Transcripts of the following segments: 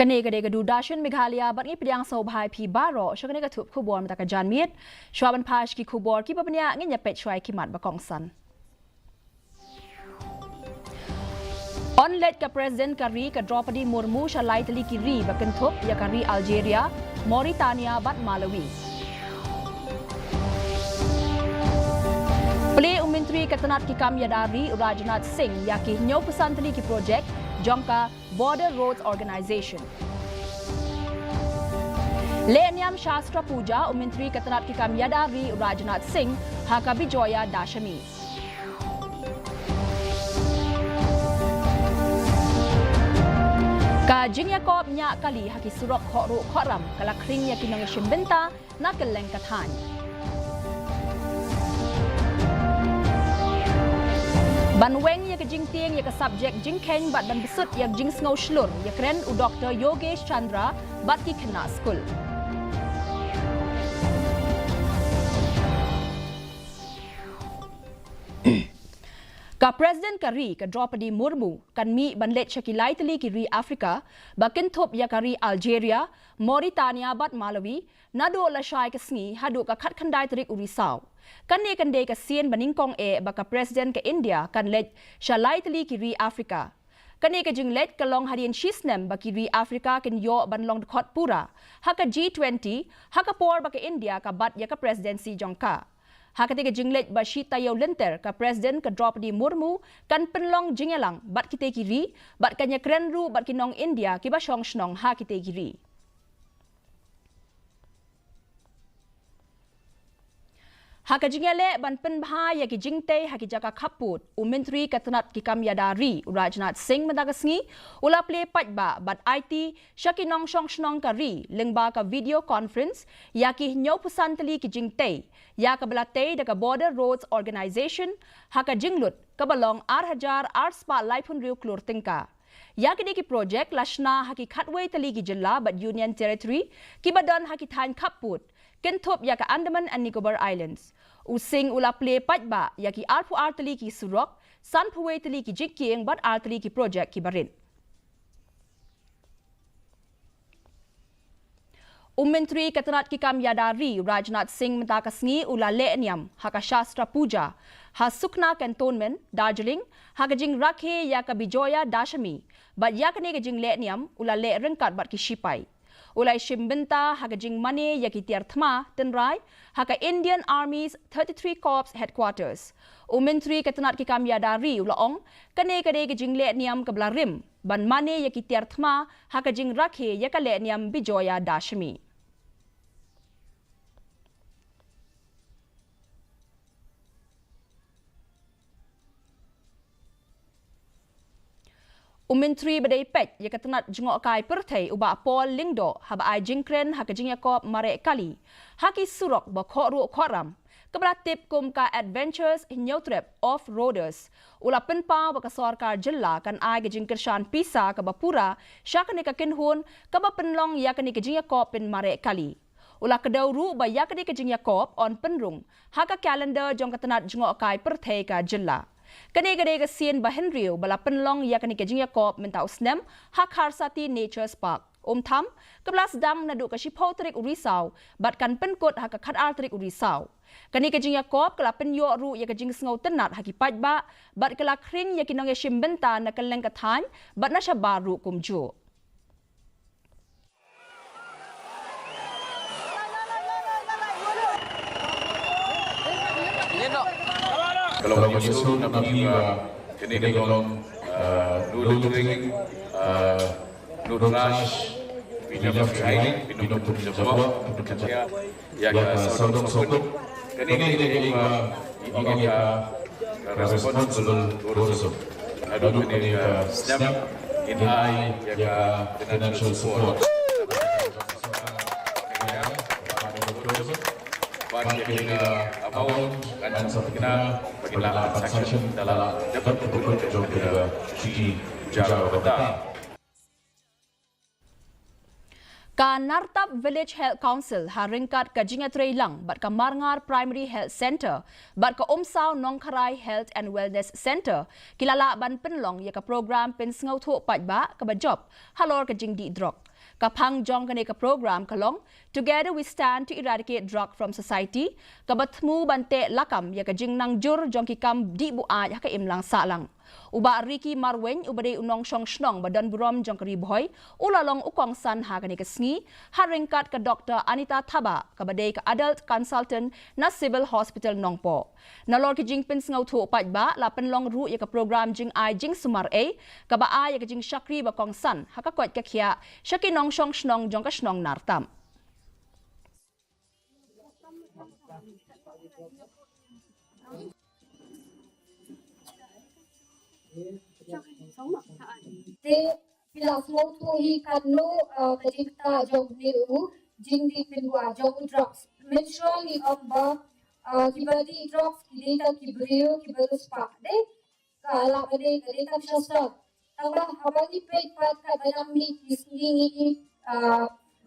Kanega du dashin Meghalaya but ipidang so bhai pi baro shakanega tup kubor mataka jan miet shwaban pash ki kubor ki babanya nginya pet shwai ki mat bakong san. On let ka President Kari ka Draupadi Murmu shalai tali ki ri bakan tup ya Kari Algeria, Mauritania bat Malawi. Play Menteri Katanat ki kam yadari Rajnath Singh ya ki nyo pesan tali ki project Jongka Border Roads Organization. Lenyam Shastra Puja Menteri Katanat ki kam yadari Rajnath Singh hakabi joya dashami. Ka Jingyakop nya kali haki surok khoro khoram kala kring ya kinang shimbenta na keleng kathan. Banweng ya ke jingtieng ya ke subjek jingkeng bat ban besut ya jing sngow shlur ya kren u Dr. Yogesh Chandra bat ki kena school. Ka President Kari ka Draupadi Murmu kan mi banlet shakilai tali ki ri Afrika bakin thop ya kari Algeria, Mauritania bat Malawi nado la shai ka sngi hadu ka khat khandai tarik urisau. Kan ne kan de ka sien baning kong baka President ka India kan let shalai tali ki ri Afrika. Kan ne ka jing let ka long hadian shisnem baki ri Afrika kin yo ban long khot pura. Haka G20 haka por baka India ka bat ya ka presidency jongka. Hakatiga jinglet ba shita yaw lenter ka President ka Draupadi Murmu kan penlong jingelang bat kite kiri bat kanya krenru bat kinong India kiba shong shnong ha kite kiri. Haka jingele ban penbha ya ki jingte haki jaka kaput Menteri Katanat ki kam yadari Rajnath Singh madagasngi ula play patba bat IT shakinong shong shnong kari lingba ka video conference ya ki nyaw pusantali ki jingte ya ka belate daga Border Roads Organization haka jinglut kabalong 8,000 spa laipun riu klur tingka. Ya ki ki project lashna haki khatway tali ki jilla bat Union Territory ki badan haki than kaput kentop ya ka Andaman and Nicobar Islands. Using ula play patba ya ki arpu artali ki surok san puwe tali ki jikking bat artali ki project ki barin. Menteri Katanat ki kam yadari Rajnath Singh mentakasngi ula lenyam haka Shastra Puja ha Sukna Cantonment Darjeeling haka jing rakhe ya ka bijoya dashami bat ya ka ne jing lenyam ula le rengkat bat ki shipai. Ulai shimbenta haka jing mane ya ki tiarthma tenrai haka Indian Army's 33 Corps Headquarters. Menteri Katanat ki kam yadari ula ong kane kade jing lenyam ka blarim ban mane ya ki tiarthma haka jing rakhe ya ka lenyam bijoya dashami. Menteri badai pet ya katanat jengok kai pertai uba Paul Lingdo haba ai jingkren haka jingyakop mare kali haki surok ba khoru khoram keberatip kum ka adventures new trip off roaders ula penpa ba ka sarkar jilla kan ai ge jingkershan pisa ka bapura syakane ka kinhun ka ba penlong ya kan ke jingyakop pen mare kali ula kedauru ba ya kan ke jingyakop on penrung haka calendar jong katanat jengok kai pertai ka jilla. Kanega sien ba Henryu bala penlong ya kani kejing yakop mentau snem ha KHASI Nature Park. Tham keblas dang nadu ka shipau trik urisau bat kan penkot ha ka khat trik urisau. Kani kejing yakop kala penyo ru ya kejing sngow tenat ha ki patba bat kala kring ya kinong ya shimbenta na kaleng kathan bat na sya baru kumju. Kalau menyusul Nabi kini kalau nudring nudrash pinjam training pinjam jawab pinjam ya sodong kini ini ya responsible tourism lalu ini SNAP in high ya financial support amount dan sebagainya bagilah transaction dalam dapat berikut juga di Jawa Barat. Ka Nartap Village Health Council haringkat ka jingatray lang bat ka Marngar Primary Health Center bat ka Umsaw Nongkaray Health and Wellness Center kilala ban penlong ya ka program pensngaw tho patba ka ba job halor ka jing di drok. kapang jong kane ka program kalong Together We Stand to Eradicate Drug from Society kabatmu bante lakam ya ka jing nang jur jong ki kam di bu a ya ka imlang salang uba Ricky Marwen ubade unong shong shnong badan burom jong kari boy ulalong ukong san ha kane ka sngi haringkat ka Dr. Anita Thaba kabade ka adult consultant na civil hospital nongpo nalor ki jing pins ngau thu pat ba la penlong ru ya ka program jing ai jing sumar a ka ba a ya ka jing shakri ba kong san ha ka kwat ka khia shaki nong shong shnong jong ka shnong nartam Te bila foto hi kanu kajikta jog niu jing di pinwa jog drugs menstrually amba kibadi drugs kidita kibrio kibalus pa de kala kade kade tak shasta tawang habani pet pat ka banami kisngi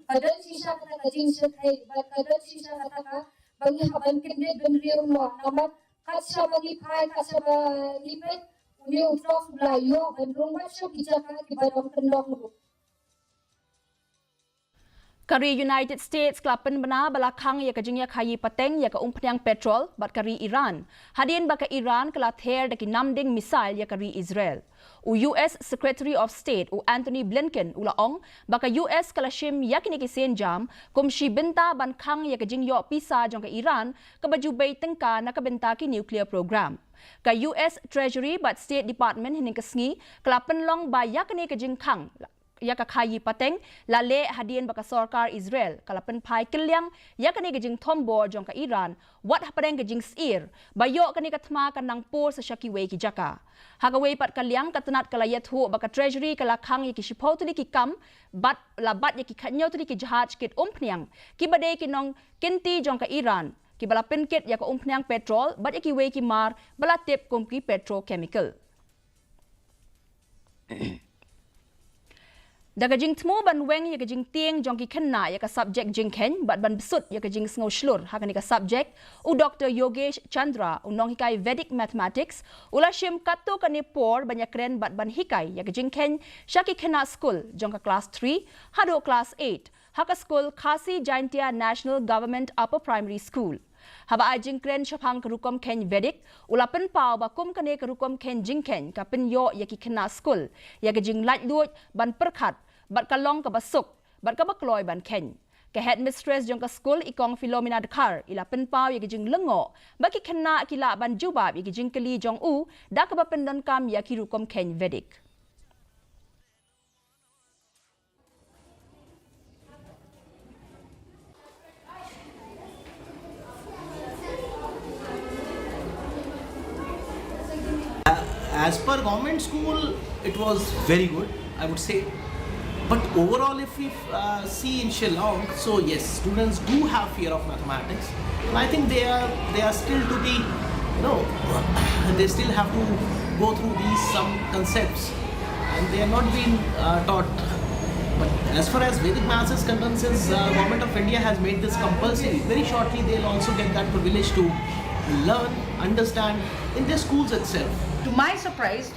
kadal sisa kata kajing setai kadal sisa kata ka bagi haban kinde benrio mo namat kasya bagi pai kasya bagi pet New drugs blayo and rumah shop ijaka kibarong kenong. Kari United States klapen bena balakang ya kajingya khayi pateng ya ka umpnyang petrol bat kari Iran. Hadin baka Iran kala ther daki namding missile ya kari Israel. US Secretary of State Anthony Blinken ulaong baka US kala shim yakini kisen jam kum shi benta ban khang ya kajingyo pisa jong ka Iran ka baju bay tengka na kabenta ki nuclear program. Ka US Treasury but State Department hining kasngi klapen long ba yakini kajing khang ya ka khayi pateng lale hadien baka sarkar Israel kalapen pai kelyang ya kani gajing thombo jong ka Iran wat hapadeng gajing sir bayo kani kathma kanang por sa shakiwe ki jaka hagawe pat kalyang katanat kalayat hu baka treasury kala khang ki shipau tu ki kam bat labat ya ki khanyo tu ki jahaj kit umpniang ki bade ki nong kinti jong ka Iran ki bala penkit ya ka umpniang petrol bat ya ki we ki mar bala tip kum ki petrochemical Daga jing tmu ban weng ya ka jing tieng jong ki khenna ya ka subject jing khen bat ban besut ya ka jing sngo shlur ha ka ni ka subject u Dr. Yogesh Chandra unong hikai Vedic mathematics ula shim katto ka ni por banya kren bat ban hikai ya ka jing khen shaki khenna school jong ka class 3 hado class 8 ha ka school KHASI Jaintia National Government Upper Primary School haba ajing kren shapang karukom ken Vedic ulapen pau ba kum kane karukom ken jing ken ka pen yo ya ki khenna school ya ka jing lat lut ban perkhat bat kalong ka basuk bat ka bakloi ban ken ka headmistress jong ka school ikong Philomena Dakar ila pen pau ya ki jing lengo ba ki khenna kila ban jubab ya ki jing kali jong u da ka ba pendon kam ya ki rukom ken Vedic As per government school, it was very good, I would say. But overall, if we see in Shillong, so yes, students do have fear of mathematics. And I think they are still to be, they still have to go through some concepts, and they are not being taught. But as far as Vedic maths is concerned, since Government of India has made this compulsory, very shortly they'll also get that privilege to learn, understand in their schools itself. To my surprise,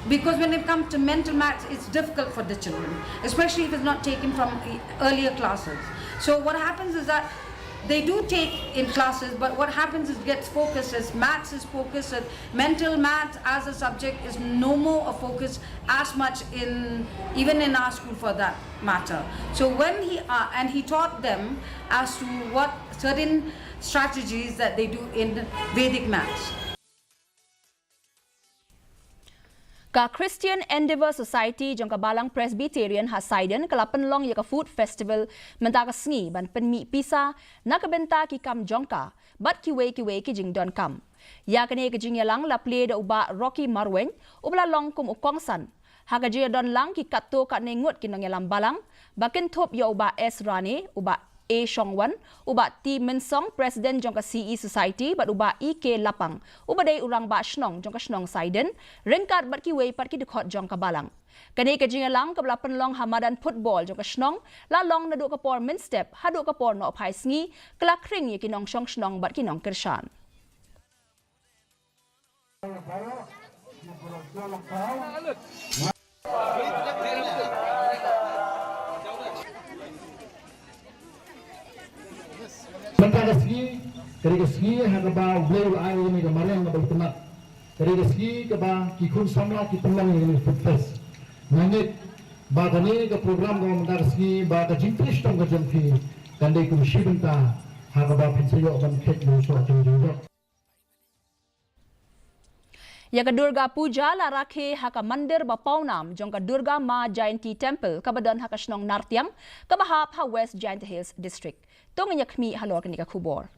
because when it comes to mental maths, it's difficult for the children, especially if it's not taken from earlier classes. So what happens is that they do take in classes, but what happens is it gets focused as maths is focused, and mental maths as a subject is no more a focus as much even in our school for that matter. So when he taught them as to what certain strategies that they do in Vedic maths. Ka Christian Endeavor Society jong ka Balang Presbyterian Hasaiden kalapan long ya ka food festival menta ka sngi ban penmi pisa na ka benta ki kam jongka bat ki we ki jing don kam ya kane ka jing yalang la play da uba Rocky Marwen ubla long kum ukongsan ha ka jia don lang ki katto ka ne ngut ki nong yalam balang bakin thop ya uba S Rane uba A Shongwan, uba T Minsong, President jong ka CE Society, bat uba EK Lapang, uba day urang ba Shnong jong ka Shnong Saiden, ringkat bat ki way pat ki dukot jong ka balang. Kani ka jingalang kablapan long hamadan football jong ka Shnong, la long na do ka por min step, hado ka por no pai sngi, kala kring ye kinong Shong Shnong bat kinong Kirshan. segi dari segi hagaba beliau air ini kemarin nggak berpenat dari segi keba kikun samla kipulang ini sukses nangit bagani ke program kau mentar segi baga jingkris tong ke jengki dan dari kursi benta hagaba pensiyo ban kek musuh jengjengok. Ya ka Durga Puja la rakhe haka mandir ba paunam jong ka Durga Ma Jayanti Temple kabadan haka snong Nartiang kabahap ha West Giant Hills District. Tong yakmi halor kanika kubor.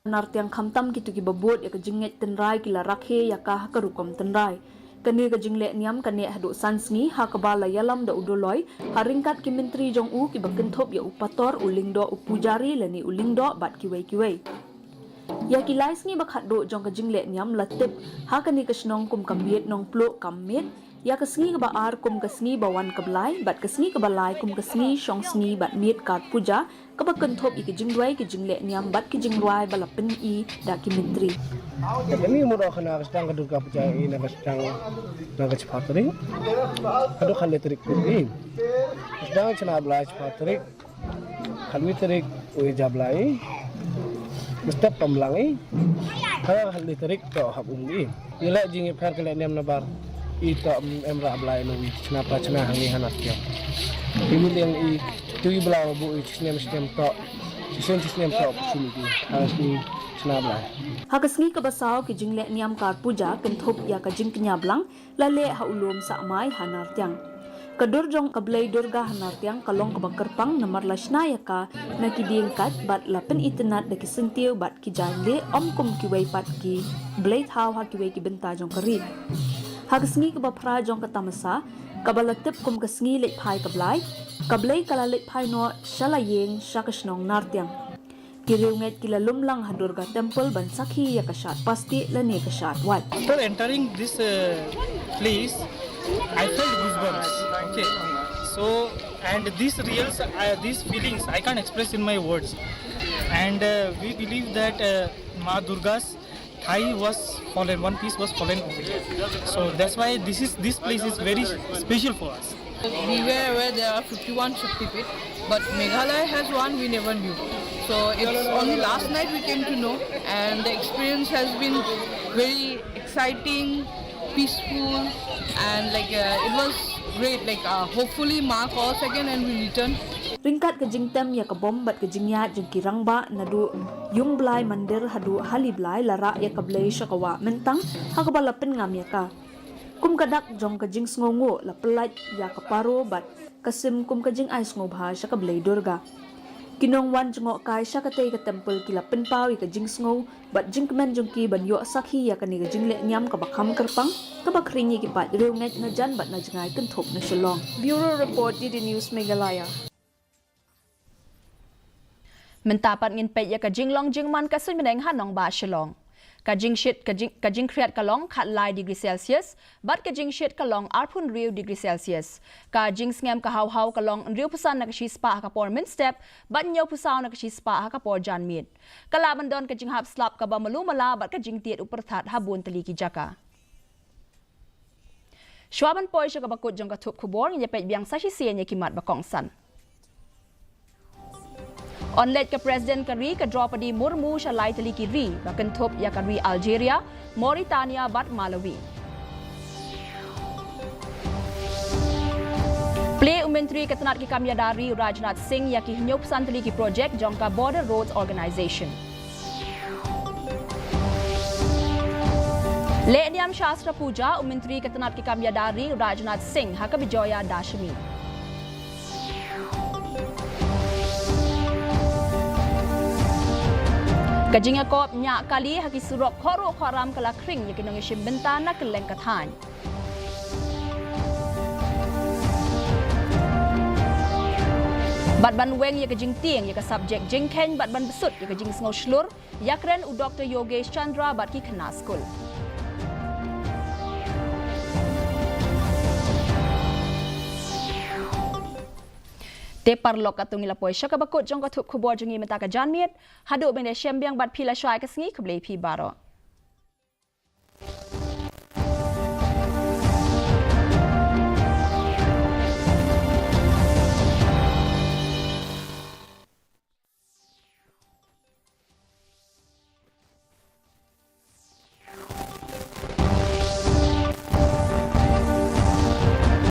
Nartiang khamtam kitu ki babot ya ka jinget tenrai kila rakhe ya ka karukom tenrai. Kani ka jingle niam kani hadu sansngi ha ka bala yalam da udoloi haringkat ki menteri jong u ki bakenthop ya upator ulingdo upujari lani ulingdo bat kiwei. Ya kilai sngi bakhat do jong ka jingle niam latip ha kani ka snong kum kamiet nong plo kammet ya ka sngi ba ar kum ka sngi bawan kablai bat ka sngi ka balai kum ka sngi shong sngi bat miet kat puja ka bakenthop i ki jingwai ki jingle niam bat ki jingwai balapin i da ki menteri. Ini mudah kena sedang kedua puja ini sedang naga cepat ring. Kado kan letrik ini. Sedang cina belai cepat ring. Kalwi terik uja belai. Mesti pembelangi. Kalau hal letrik to hab umbi. Ila jingi per kele nem nabar. Ito emra belai nui. Kenapa cina hangi hanak ya. Ini yang i tui belau bu sistem to. Sistem to sini harus di Hakasngi ka basaw ki jingle niam kar puja kenthop ya ka jing knyablang lale ha ulum sa amai hanartyang kadur jong kablai durga hanartyang kalong ka bakarpang namar lashna ya ka na ki diengkat bat lapen itenat da ki sentiu bat ki jangle kum ki wei pat ki blade haw ha ki wei ki benta jong kari hakasngi ka bapra jong ka tamasa kabalatip kum kasngi le phai kablai kala le phai no shalayeng shakashnong nartyang Kiriunget kila lumlang Durga Temple ban sakhi ya kashat pasti lane kashat wat. After entering this place, I felt goosebumps. Okay, so and these feelings I can't express in my words. And we believe that Ma Durga's thigh was fallen, one piece was fallen over here. So that's why this place is very special for us. We were aware there are 51 Shaktipeeth, but Meghalaya has one we never knew. So it's only last night we came to know, and the experience has been very exciting, peaceful, and it was great. Hopefully Ma calls again and we return. Ringkat ke jingtem ya ke bombat ke jingya jengkirang ba nadu yung blai mandir hadu hali blai lara ya ke blai syakawa mentang ha ke balapin ngam ya ka. Kum kadak jong ke jing sngongo la pelat ya ke paro bat kasim kum ke jing ai sngoba sya ke blai durga. Kinong wan jengok kai sya katay ke temple kila penpau ya ke jing sngo bat jing kemen jongki ban yo sakhi ya ke ni ke jing le nyam ke bakham kerpang ke bakringi ki pat reunget na jan bat na jengai kenthop na shalong. Bureau Report DD News Meghalaya. Mentapat ngin pet ya ka jing long jing man ka sun meneng hanong ba shalong. Ka jing kriat kalong khat lai degree Celsius, bat ka jing shit kalong arpun riu degree Celsius. Ka jing ngem ka haw kalong riu pusan na ka spa ka por min step, bat nyaw pusaw na ka spa ka por jan mit. Kalaban don ka jing hap slap ka ba malumala bat ka jing tiet uperthat habun taliki jaka. Shwaban poy siya ka bakut jong ka tup kubor ngin pet biang sa siya niya kimat bakong san. Onlet ka President Kari ka Draupadi Murmu siya lai taliki ri bakan top ya Kari Algeria, Mauritania bat Malawi. Play Menteri Ketenat ki Kamyadari Rajnath Singh ya ki hinyopsan taliki project jong ka Border Roads Organization. Le niam Shastra Puja Menteri Ketenat ki Kamyadari Rajnath Singh ha ka Bijoya Dashmi. Kajing akop nyak kali haki surok khoro kharam kala kring ya kinong isim bentana keleng kathan. Bat ban weng ya kajing tieng ya ka subject jingken bat ban besut ya kajing sngo shlur ya kren u Dr. Yogesh Chandra bat ki khana school. Te parlok atung ila poy syaka bakut jong ka thup khubor jongi mata ka janmiet hadu bende syembiang bat phila shwai ka sngi kble phi baro.